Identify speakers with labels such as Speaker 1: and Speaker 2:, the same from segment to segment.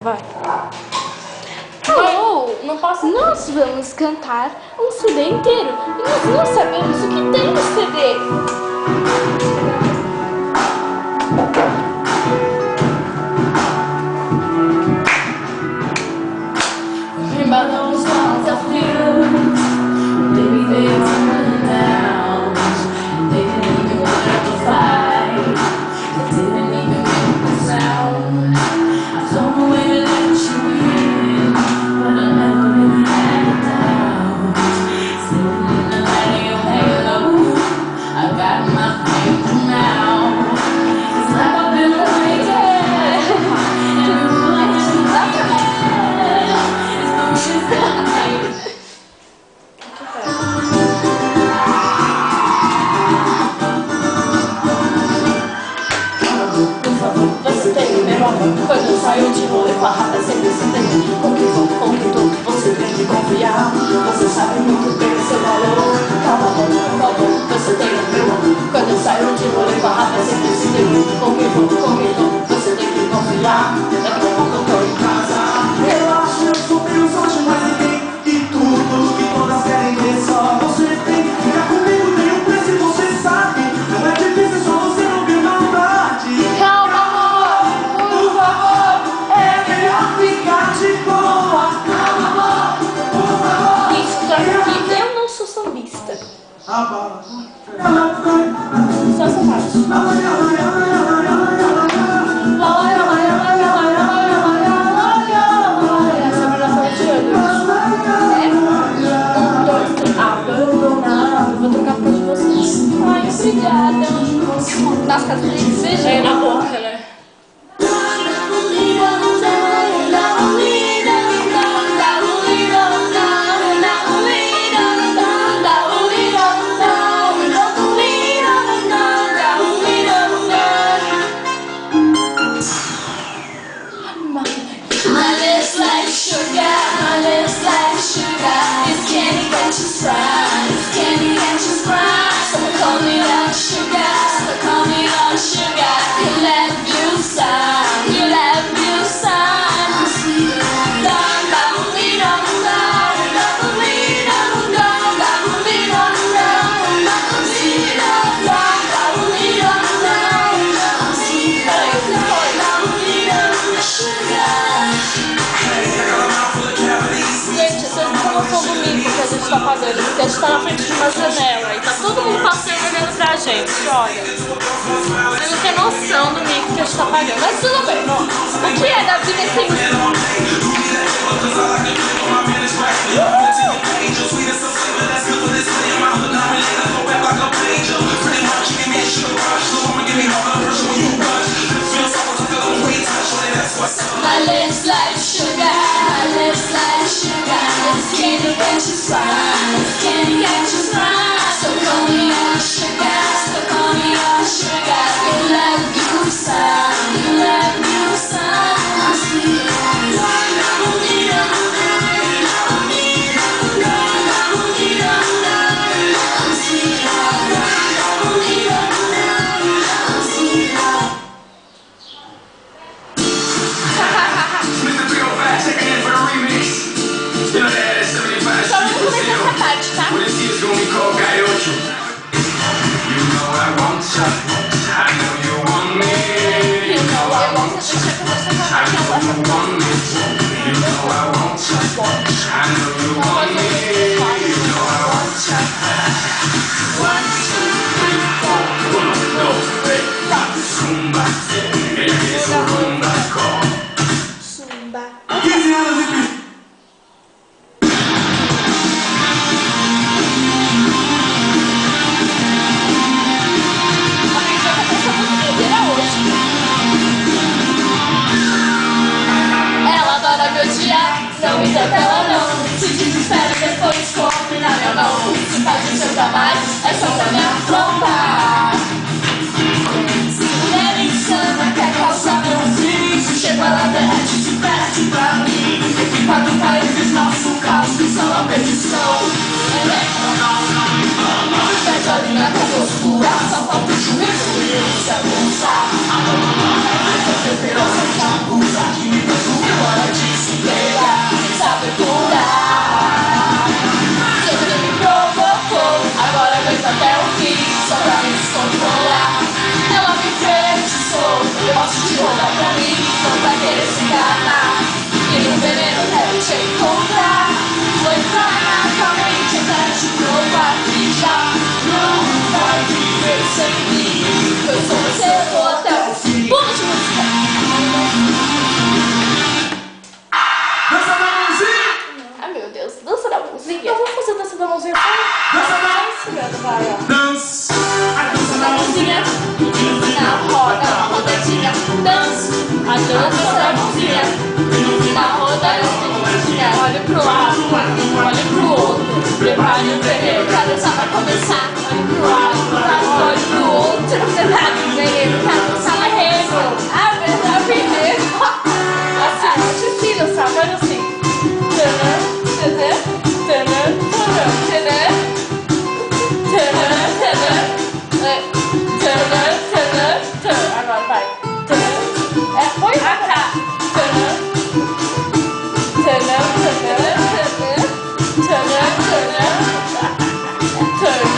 Speaker 1: vai. Alô,
Speaker 2: não posso.
Speaker 1: Nós vamos cantar um CD inteiro e nós não sabemos o que tem no CD.
Speaker 2: Quando eu saio de rolê com a rata, sempre se tem com que todo você tem que confiar. Você sabe muito bem o seu valor. Calma, por favor, você tem o meu amor. Quando eu saio de rolê com a rata, sempre se tem com que você tem que confiar. Daqui a pouco eu tô em casa.
Speaker 3: Relaxa, eu sou meio sorte, mas ninguém e tudo que todas querem ver só você tem. Ficar comigo tem um preço e você sabe. Não é difícil, só você não vê maldade.
Speaker 1: Calma, amor, por favor.
Speaker 3: É melhor ficar de boa. Calma, amor, por favor.
Speaker 1: Isso daqui, eu não sou sambista. Só essa parte. Obrigada. Nas casas de desejo.
Speaker 2: É na boca, né?
Speaker 4: My lips like sugar, my lips like sugar. It's candy that you fry, it's candy that you fry. So call me on sugar, so call me on sugar. You love you some, you love you some. Dum dum dee dum dum, dum dee dum dum, dum dee dum dum, dum dee dum dum, dum dee dum dum, dum dee dum sugar.
Speaker 2: Gente, vocês não estão noção do mico que a gente tá pagando, porque a gente tá na frente de uma janela e tá todo mundo passando olhando pra gente, olha. Vocês não têm noção do mico que a gente tá pagando, mas tudo bem. O que é da vida sem
Speaker 4: My lips like sugar, my lips like sugar. It's candy that you fry, it's candy that you fry. So call me on sugar, so call me on sugar. You love you some, you love you some. Não me atropela não, se desespera depois compre na minha mão. Se faz o seu trabalho, é só pra me afrontar. Mulher insana quer causar meu vício. Chego ela derrete, se perde pra mim. Quatro países, nosso caos, que são a perdição. Pede a linha com postura, só falta o juízo e ele se avançar. A mamãe é a temperança que abusa, que me faz o que agora
Speaker 1: olhe pro lado, olhe pro outro. Prepare o terreno, que a dança vai começar. Olhe pro lado, olhe pro outro. Prepare o terreno, que a dança vai rego. A primeiro. Assim, não te ensino, sabe? Olha assim. Agora vai. Foi pra cá.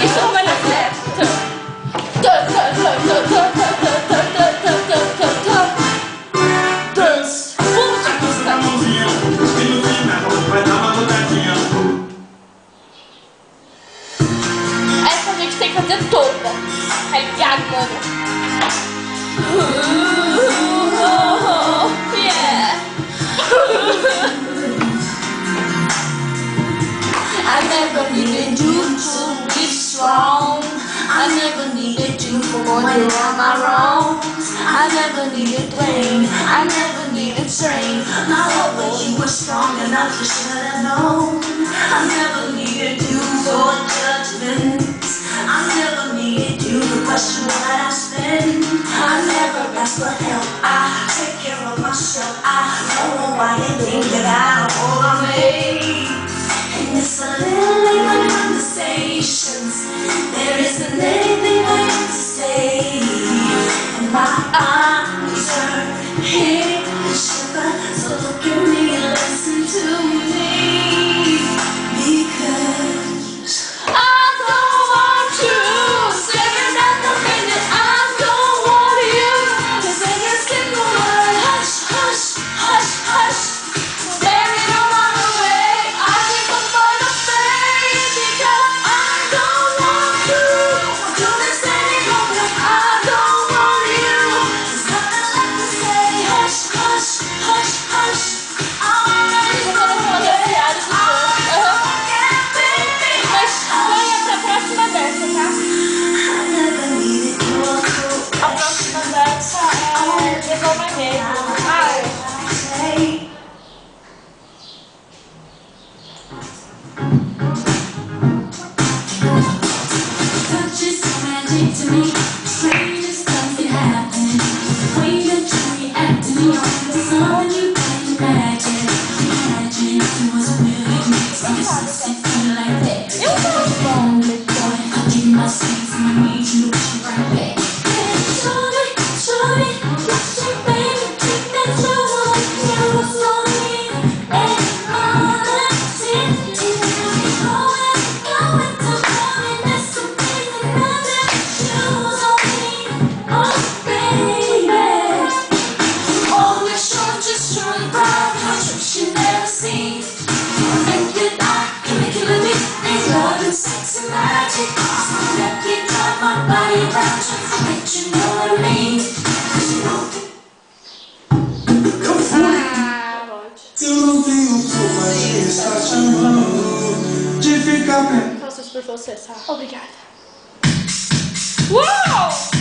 Speaker 1: Isso não vai dar certo. Dance.
Speaker 3: Na mãozinha, e no final vai dar uma rodadinha.
Speaker 1: Essa a gente tem que fazer toda. Tá ligado, mano? Yeah.
Speaker 4: I never needed you to be strong. I never needed you for more than all my wrongs. I never needed pain. I never needed strain. My hope that you were strong enough to shut have known. I never needed you for judgment. I never needed you to question what I spend. I never asked for help. I take care of myself. I don't know why you think that I don't hold on me. And it's a little late for conversations. There isn't anything I have to say. And my arms are hitting the shiver. So look at me and listen to me. Because I don't want you staring at the minute. I don't want you to say a single word. Hush, hush, hush, hush. Staring on my way. I think I'm gonna fade because I don't want you to do this any longer. I don't want you. There's nothing left to say. Hush, hush, hush, hush. I'm ready to go away.
Speaker 1: Mas põe essa próxima dança, tá?
Speaker 4: I never needed your
Speaker 1: A próxima dança é Levou Mais Negro. Ai.
Speaker 4: say. Touch is so magic to me. Strangest stuff can happen. The way that you react to me, it's something you can't imagine. Imagine if it was really me. Something feel like that. Lonely boy, I'll give you my sweets and my needs. You wish you right back. Shorty, shorty, yes, you baby, take that trouble. You was lonely and honest. Going to me, there's something another shoes on me. Oh, baby. Always sure, just sure and proud. How you never seen. Make it out, make it with me. Ain't love and sex and magic. So let me drive my body around you. Let you know what I mean. 'Cause you know
Speaker 3: Eu fui,
Speaker 1: Volte.
Speaker 3: eu não tenho culpa de estar te amando, de ficar perto.
Speaker 1: Faço isso por você, sabe? Obrigada. Uau!